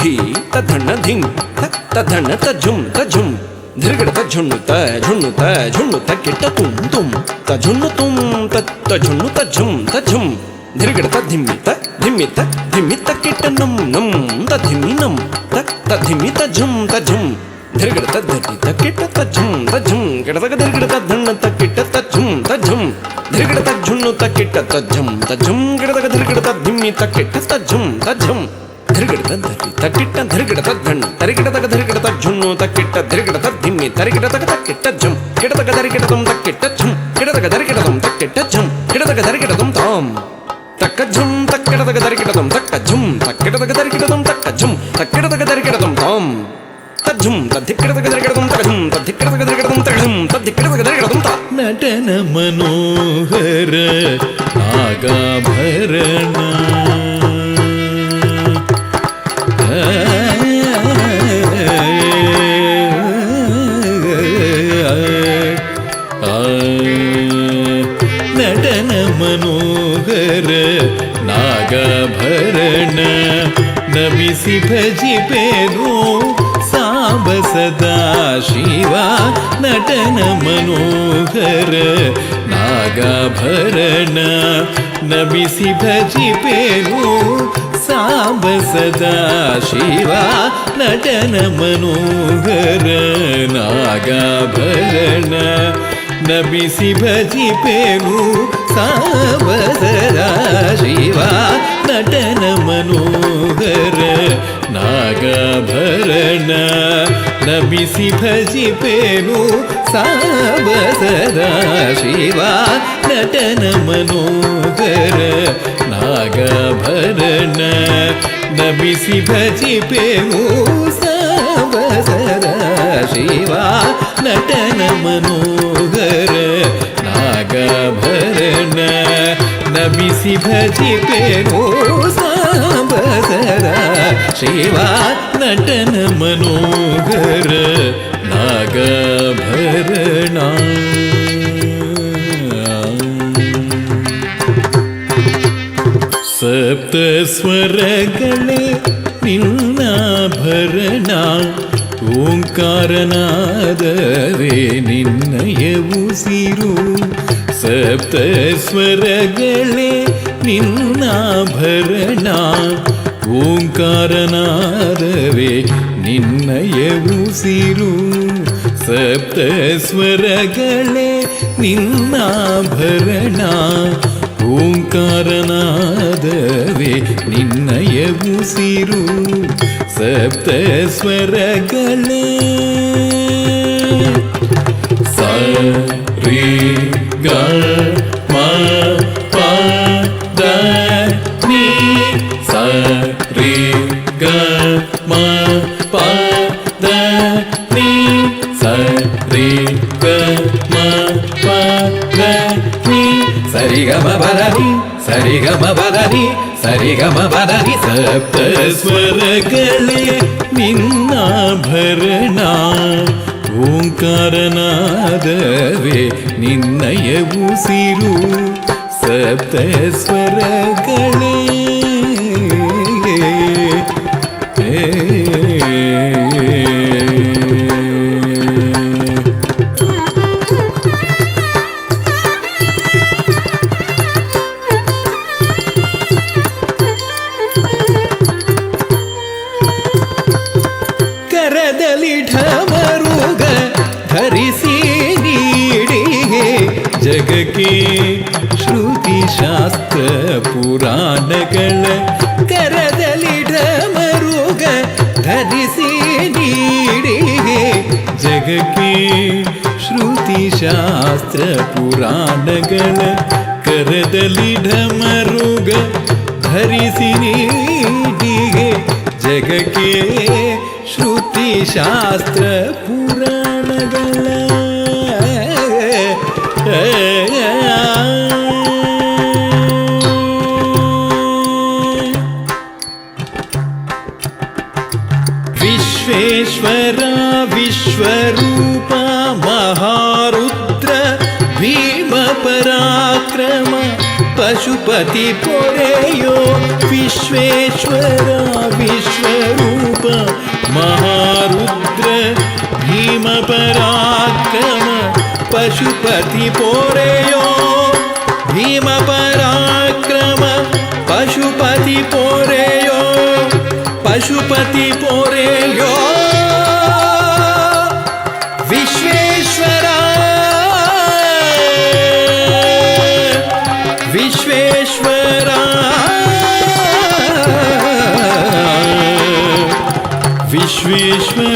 ಧೀ ತಧಣ್ಣ ಧಿಂ ತಧಣ್ಣ ತಜುಂ ತಜುಂ ಧಿರ್ಗಡ ತಜ್ಜುಣ್ಣು ಝುಣ್ಣು ತಕ್ಕಿಟ್ಟ ತುಂ ತುಂ ತಜುಣ್ಣು ತುಂ ತಜುಣ್ಣು ತಜ್ಜುಂ ತಜ್ಜುಂ ಧಿರ್ಗಡ ಧಿಮ್ಮಿ ತಕ್ಕಿಟ್ಟ ನಂ ನಂ ತಧಿಮ್ಮಿ ನಂ ತಧಿಮ್ಮಿ ತಜ್ಜುಂ ತಜ್ಜುಂ ಧಿರ್ಗಡ ತದ್ಧಟಿ ತಕ್ಕಿಟ್ಟ ತಜ್ಜುಂ ತಜ್ಜುಂ ಗಿಡದಗ ಧಿರ್ಗಡ ತದ್ಧಣ್ಣ ತಕ್ಕಿಟ್ಟ ತಜ್ಜುಂ ತಜ್ಜುಂ ಧಿರ್ಗಡ ತಜ್ಜುಣ್ಣು ತಕ್ಕಿಟ್ಟ ತಜ್ಜುಂ ತಜ್ಜುಂ ಗಿಡದಗ ಧಿರ್ಗಡ ತದ್ಧಿಮ್ಮಿ ತಕ್ಕಿಟ್ಟ ತಜ್ಜುಂ ತಜ್ಜುಂ ಧಿರ್ಗಡ ತದ್ಧಟಿ ತಕ್ಕಿಟ್ಟ ಧಿರ್ಗಡ ತದ್ಧಣ್ಣ ತರಿಗಿಡದಗ ಧಿರ್ಗಡ ತಜ್ಜುಣ್ಣು ತಕ್ಕಿಟ್ಟ ಧಿರ್ಗಡ ತದ್ಧಿಮ್ಮಿ ತರಿಗಿಡದಗ ತಕ್ಕಿಟ್ಟ ಜಂ ಗಿಡದಗ ಧರಿಗಿಡದಂ ತಕ್ಕಿಟ್ಟ ಝುಂ ಗಿಡದಗ ಧರಿಗಿಡದಂ ತಕ್ಕಿಟ್ಟ ಝಂ ಗಿಡದಗ ಧರಿಗಿಡದಂ ತಾಂ ತಕ್ಕ ಝುಂ ತಕ್ಕಿಡದಗ ಧರಿಗಿಡದಂ ತಕ್ಕ ಝುಂ ತಕ್ಕಿಡದಗ ಧರಿಗಿಡದಂ ತಕ್ಕ ಝುಂ ತಕ್ಕಿಡದಗ ಧರಿಗಿಡದಂ ತಾಂ ತಜ್ಜುಂ ತದ್ಧಿಕ್ಕಿಡದಗ ಧರಿಗಿಡದಂ ತಕಝುಂ ತದ್ಧಿಕ್ಕಿಡದಗ ಧರಿಗಿಡದಂ ತಕಝುಂ ತದ್ಧಿಕ್ಕಿಡದಗ ಧರಿಗಿಡದಂ ತಾ ನಟನ ಮನೋಹರ ನಾಗಾಭರಣ ನಟನ ಮನೋಹರ ನಾಗಾಭರಣ ನಮಿಸಿ ಭಜಿಪೆನು ಸಾಂಬ ಸದಾ ಶಿವ ನಟನ ಮನೋಹರ ನಾಗಾಭರಣ ನಮಿಸಿ ಭಜಿಪೆನು ಸಾಂಬ ಸದಾ ಶಿವ ನಟನ ಮನೋಹರ ನಾಗಾಭರಣ ನಮಿಸಿ ಭಜಿಪೆನು ಸಾಂಬ ಸದಾ ಶಿವ ನಟನ ಮನೋಹರ ನಾಗಾಭರಣ ನಮಿಸಿ ಭಜಿಪೆನು ಸಾಂಬ ಸದಾ ಶಿವ ನಟನ ಮನೋಹರ ನಾಗಾಭರಣ ನಮಿಸಿ ಭಜಿಪೆನು ಸಾಂಬ ಸದಾ ಶಿವ ನಟನ ಮನೋಹರ ನಾಗಾಭರಣ ನಮಿಸಿ ಭಜಿಪೆನು ಸಾಂಬ ಸದಾ ಶಿವ ನಟನ ಮನೋಹರ ನಾಗಾಭರಣ ಸಪ್ತ ಸ್ವರಗಳೇ ನಿನ್ನಾಭರಣ ಓಂಕಾರನಾದವೇ ನಿನ್ನಯ ಉಸಿರು ಸಪ್ತ ಸ್ವರಗಳೇ ನಿನ್ನಾಭರಣ ಓಂಕಾರನಾದವೇ ನಿನ್ನಯ ಉಸಿರು ಸಪ್ತ ಸ್ವರಗಳೇ ನಿನ್ನಾಭರಣ ಓಂಕಾರನಾದವೇ ನಿನ್ನಯ ಉಸಿರು ಸಪ್ತ ಸ್ವರಗಳೇ ಸ ರೀ ಗ ಮ ಪ ದ ನೀ ಸ ರೀ ಗ ಮ ಪ ದ ನೀ ಸ ರೀ ಗ ಮ ಪ ದ ನೀ ಸರಿ ಗ ಮ ಪದ ನೀ ಸರಿ ಗ ಮ ಪದ ನೀ ಸರಿ ಗ ಮ ಪದ ನೀ ಸಪ್ತ ಸ್ವರಗಳೇ ನಿನ್ನಾಭರಣ ಓಂಕಾರನಾದವೇ ನಿನ್ನಯ ಉಸಿರು ಸಪ್ತ ಸ್ವರಗಳೇ ಕರದಲ್ಲಿ ಢಮರುಗ ಧರಿಸಿ ನೀಡಿಗೆ ಜಗಕ್ಕೆ ಶ್ರುತಿ ಶಾಸ್ತ್ರ ಪುರಾಣಗಳ ಕರದಲ್ಲಿ ಢಮರುಗ ಧರಿಸಿ ನೀಡಿಗೆ ಜಗಕ್ಕೆ ಶ್ರುತಿ ಶಾಸ್ತ್ರ ಪುರಾಣಗಳ ಕರದಲ್ಲಿ ಢಮರುಗ ಧರಿಸಿ ನೀಡಿಗೆ ಜಗಕ್ಕೆ ಶ್ರುತಿ ಶಾಸ್ತ್ರ ಪುರಾಣಗಳ ವಿಶ್ವೇಶ್ವರ ವಿಶ್ವರೂಪ ಮಹಾರುದ್ರ ಭೀಮ ಪರಾಕ್ರಮ ಪಶುಪತಿ ಪೊರೆಯೋ ವಿಶ್ವೇಶ್ವರ ವಿಶ್ವರೂಪ ಮಹಾರುದ್ರ ಭೀಮ ಪರಾಕ್ರಮ ಪಶುಪತಿ ಪೊರೆಯೋ ಭೀಮ ಪರಾಕ್ರಮ ಪಶುಪತಿ ಪೊರೆಯೋ ಪಶುಪತಿ ಪೊರೆಯೋ ವಿಶ್ವೇಶ್ವರ ವಿಶ್ವೇಶ್ವರ ವಿಶ್ವೇಶ್ವರ